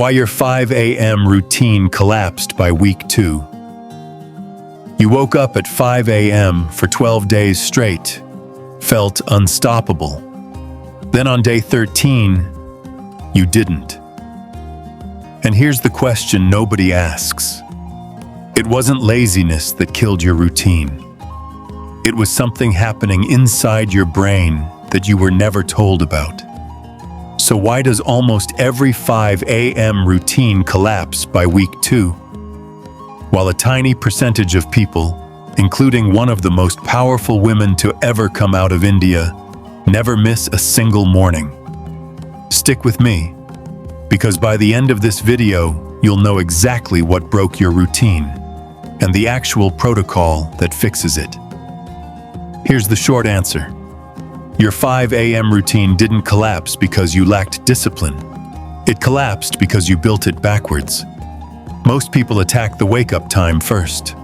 Why your 5 a.m. routine collapsed by week 2. You woke up at 5 a.m. for 12 days straight, felt unstoppable. Then on day 13, you didn't. And here's the question nobody asks. It wasn't laziness that killed your routine. It was something happening inside your brain that you were never told about. So why does almost every 5 a.m. routine collapse by week 2? While a tiny percentage of people, including one of the most powerful women to ever come out of India, never miss a single morning. Stick with me, because by the end of this video, you'll know exactly what broke your routine and the actual protocol that fixes it. Here's the short answer. Your 5 a.m. routine didn't collapse because you lacked discipline. It collapsed because you built it backwards. Most people attack the wake-up time first.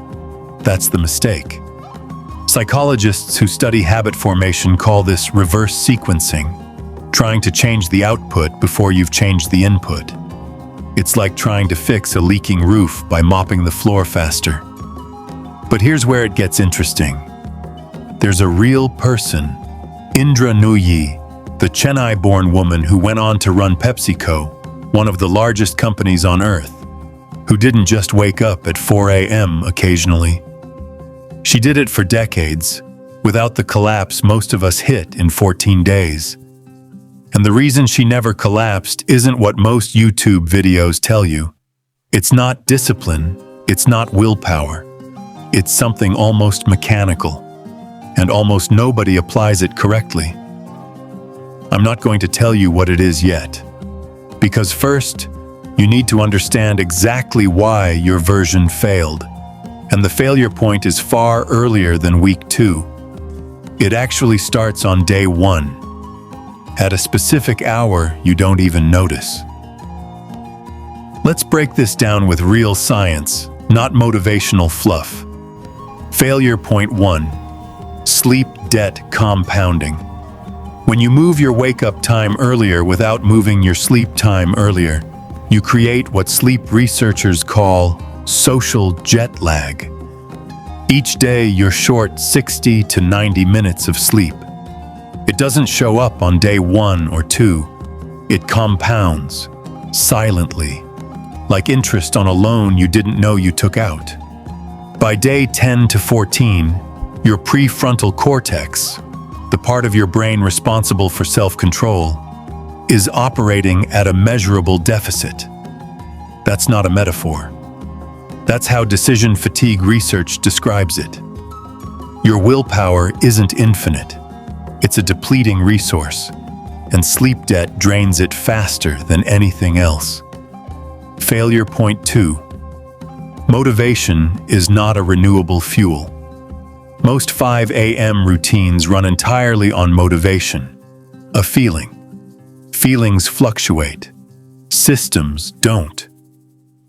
That's the mistake. Psychologists who study habit formation call this reverse sequencing, trying to change the output before you've changed the input. It's like trying to fix a leaking roof by mopping the floor faster. But here's where it gets interesting. There's a real person, Indra Nooyi, the Chennai-born woman who went on to run PepsiCo, one of the largest companies on earth, who didn't just wake up at 4 a.m. occasionally. She did it for decades, without the collapse most of us hit in 14 days. And the reason she never collapsed isn't what most YouTube videos tell you. It's not discipline, it's not willpower. It's something almost mechanical, and almost nobody applies it correctly. I'm not going to tell you what it is yet, because first, you need to understand exactly why your version failed. And the failure point is far earlier than week 2. It actually starts on day 1, at a specific hour you don't even notice. Let's break this down with real science, not motivational fluff. Failure point 1. Sleep debt compounding. When you move your wake-up time earlier without moving your sleep time earlier, you create what sleep researchers call social jet lag. Each day you're short 60 to 90 minutes of sleep. It doesn't show up on day 1 or 2. It compounds, silently, like interest on a loan you didn't know you took out. By day 10 to 14, your prefrontal cortex, the part of your brain responsible for self-control, is operating at a measurable deficit. That's not a metaphor. That's how decision fatigue research describes it. Your willpower isn't infinite. It's a depleting resource, and sleep debt drains it faster than anything else. Failure point 2. Motivation is not a renewable fuel. Most 5 a.m. routines run entirely on motivation, a feeling. Feelings fluctuate. Systems don't.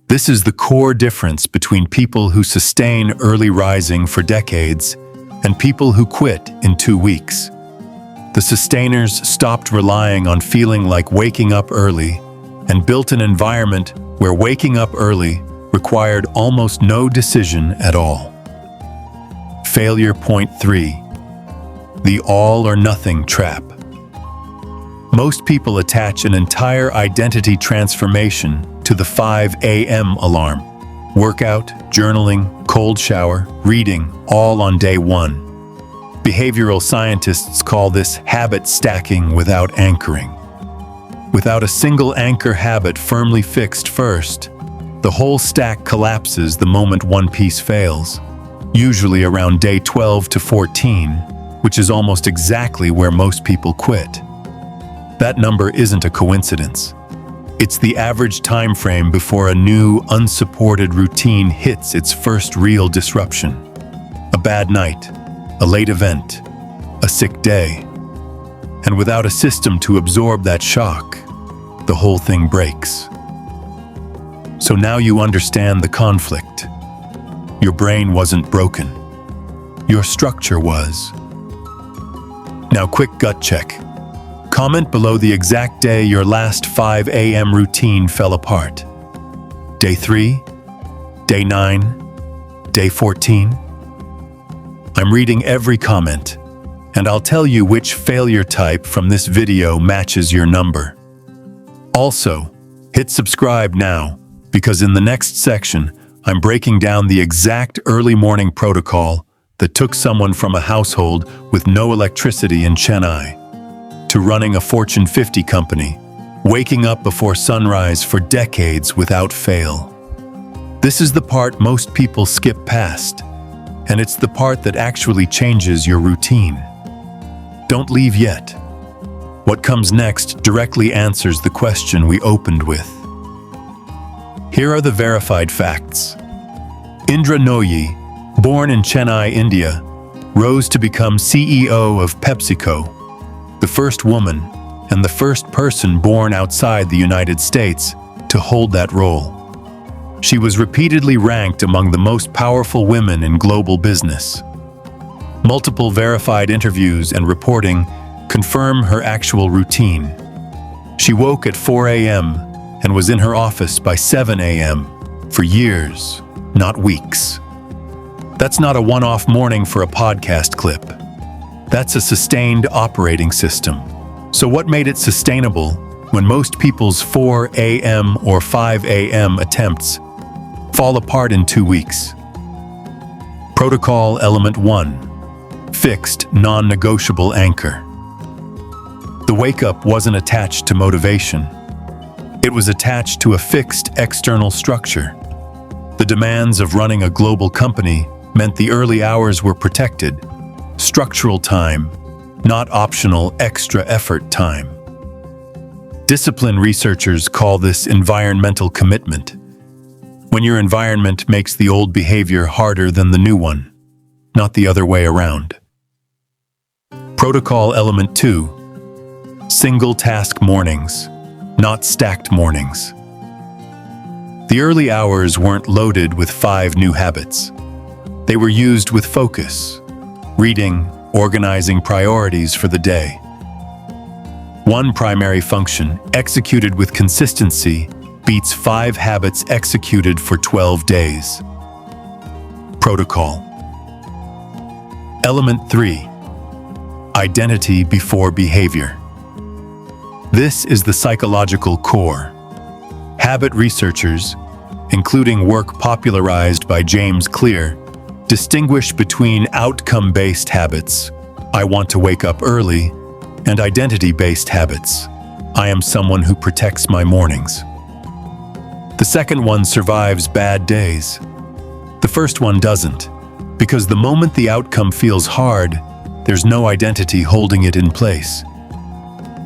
This is the core difference between people who sustain early rising for decades and people who quit in 2 weeks. The sustainers stopped relying on feeling like waking up early and built an environment where waking up early required almost no decision at all. Failure point 3. The all-or-nothing trap. Most people attach an entire identity transformation to the 5 a.m. alarm. Workout, journaling, cold shower, reading, all on day 1. Behavioral scientists call this habit stacking without anchoring. Without a single anchor habit firmly fixed first, the whole stack collapses the moment one piece fails, usually around day 12 to 14, which is almost exactly where most people quit. That number isn't a coincidence. It's the average time frame before a new, unsupported routine hits its first real disruption. A bad night, a late event, a sick day. And without a system to absorb that shock, the whole thing breaks. So now you understand the conflict. Your brain wasn't broken. Your structure was. Now quick gut check. Comment below the exact day your last 5 a.m. routine fell apart. Day 3? Day 9? Day 14? I'm reading every comment, and I'll tell you which failure type from this video matches your number. Also, hit subscribe now, because in the next section, I'm breaking down the exact early morning protocol that took someone from a household with no electricity in Chennai to running a Fortune 50 company, waking up before sunrise for decades without fail. This is the part most people skip past, and it's the part that actually changes your routine. Don't leave yet. What comes next directly answers the question we opened with. Here are the verified facts. Indra Nooyi, born in Chennai, India, rose to become CEO of PepsiCo, the first woman and the first person born outside the United States to hold that role. She was repeatedly ranked among the most powerful women in global business. Multiple verified interviews and reporting confirm her actual routine. She woke at 4 a.m. and was in her office by 7 a.m. for years, not weeks. That's not a one-off morning for a podcast clip. That's a sustained operating system. So what made it sustainable when most people's 4 a.m. or 5 a.m. attempts fall apart in 2 weeks? Protocol Element 1. Fixed, non-negotiable anchor. The wake-up wasn't attached to motivation. It was attached to a fixed external structure. The demands of running a global company meant the early hours were protected. Structural time, not optional extra effort time. Discipline researchers call this environmental commitment. When your environment makes the old behavior harder than the new one, not the other way around. Protocol Element 2. Single task mornings, not stacked mornings. The early hours weren't loaded with 5 new habits. They were used with focus, reading, organizing priorities for the day. One primary function, executed with consistency, beats 5 habits executed for 12 days. Protocol. Element 3. Identity before behavior. This is the psychological core. Habit researchers, including work popularized by James Clear, distinguish between outcome-based habits, I want to wake up early, and identity-based habits, I am someone who protects my mornings. The second one survives bad days. The first one doesn't, because the moment the outcome feels hard, there's no identity holding it in place.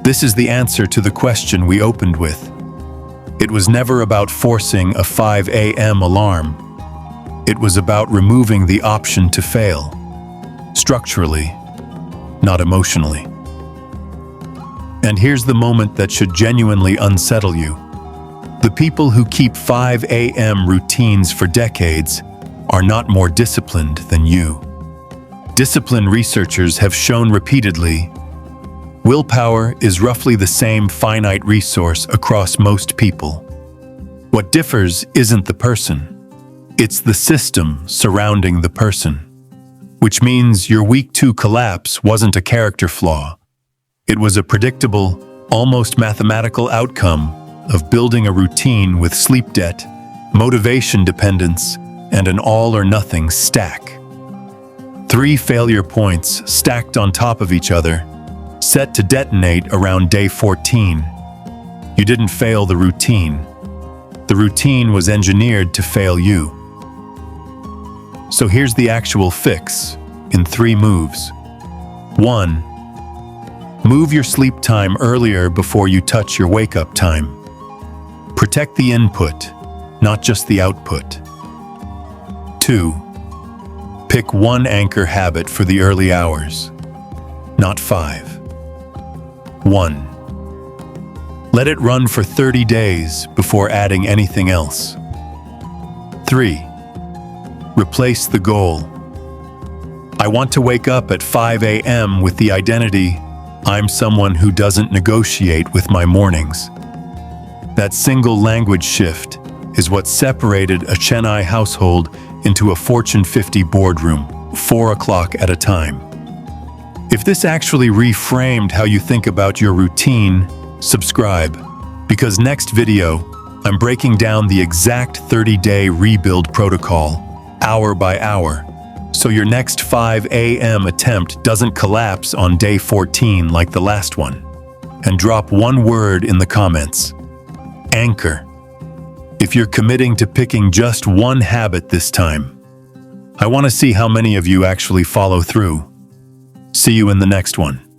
This is the answer to the question we opened with. It was never about forcing a 5 a.m. alarm. It was about removing the option to fail, structurally, not emotionally. And here's the moment that should genuinely unsettle you. The people who keep 5 a.m. routines for decades are not more disciplined than you. Discipline researchers have shown repeatedly, willpower is roughly the same finite resource across most people. What differs isn't the person. It's the system surrounding the person, which means your week 2 collapse wasn't a character flaw. It was a predictable, almost mathematical outcome of building a routine with sleep debt, motivation dependence, and an all-or-nothing stack. 3 failure points stacked on top of each other, set to detonate around day 14. You didn't fail the routine. The routine was engineered to fail you. So here's the actual fix, in 3 moves. 1. Move your sleep time earlier before you touch your wake-up time. Protect the input, not just the output. 2. Pick 1 anchor habit for the early hours, not 5. 1. Let it run for 30 days before adding anything else. 3. Replace the goal. I want to wake up at 5 a.m. with the identity, I'm someone who doesn't negotiate with my mornings. That single language shift is what separated a Chennai household into a Fortune 50 boardroom, 4 o'clock at a time. If this actually reframed how you think about your routine, subscribe, because next video, I'm breaking down the exact 30-day rebuild protocol, hour by hour, so your next 5 a.m. attempt doesn't collapse on day 14 like the last one. And drop one word in the comments: anchor. If you're committing to picking just one habit this time, I want to see how many of you actually follow through. See you in the next one.